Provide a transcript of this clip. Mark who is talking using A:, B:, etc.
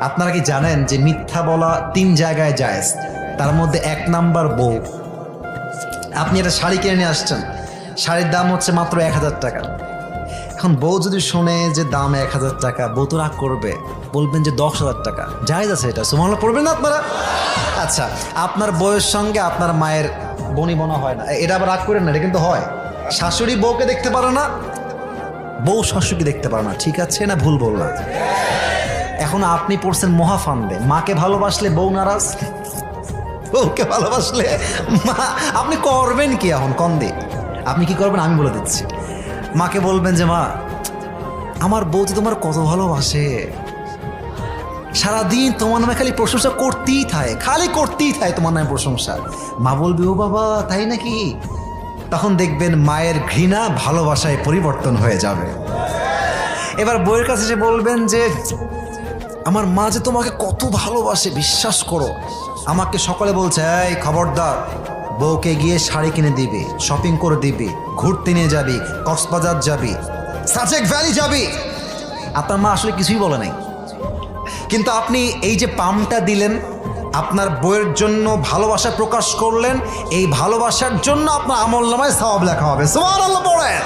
A: আপনারা কি জানেন যে মিথ্যা বলা 3 জায়গায় জায়েজ? তার মধ্যে 1 নাম্বার বউ। আপনি একটা শাড়ি কিনে নিয়ে আসছেন, শাড়ির দাম হচ্ছে মাত্র 1000 টাকা। এখন বউ যদি শোনে যে দাম 1000 টাকা, বউ তো রাগ করবে, বলবেন যে 10,000 টাকা। জায়েজ আছে এটা, সুবহানাল্লাহ পড়বেন না আপনারা? আচ্ছা, আপনার বউয়ের সঙ্গে আপনার মায়ের বনিবনা হয় না, এটা আবার রাগ করেন না, এটা কিন্তু হয়। শাশুড়ি বউকে দেখতে পারে না, বউ শাশুড়িকে দেখতে পারে না, ঠিক আছে না ভুল বললাম? এখন আপনি পড়ছেন মহাফান্দে, মাকে ভালোবাসলে বউ নারাজ, বউকে ভালোবাসলে মা। আপনি করবেন কি এখন কন্দে? আপনি কি করবেন আমি বলে দিচ্ছি। মাকে বলবেন যে মা, আমার বউ তো তোমার কত ভালোবাসে, সারাদিন তোমার নামে খালি প্রশংসা করতেই থাকে, খালি করতেই থাকে তোমার নামে প্রশংসা। মা বলবে ও বাবা তাই নাকি? তখন দেখবেন মায়ের ঘৃণা ভালোবাসায় পরিবর্তন হয়ে যাবে। এবার বউয়ের কাছে এসে বলবেন যে আমার মা যে তোমাকে কত ভালোবাসে, বিশ্বাস করো। আমাকে সকালে বলছে এই খবরদার, বউকে গিয়ে শাড়ি কিনে দিবি, শপিং করে দিবি, ঘুরতে নিয়ে যাবি, কক্সবাজার যাবি, সাজেক ভ্যালি যাবি। আপনার মা আসলে কিছুই বলে নাই, কিন্তু আপনি এই যে পামটা দিলেন, আপনার বউয়ের জন্য ভালোবাসা প্রকাশ করলেন, এই ভালোবাসার জন্য আপনার আমলনামায় সওয়াব লেখা হবে। সুবহানাল্লাহ পড়েন।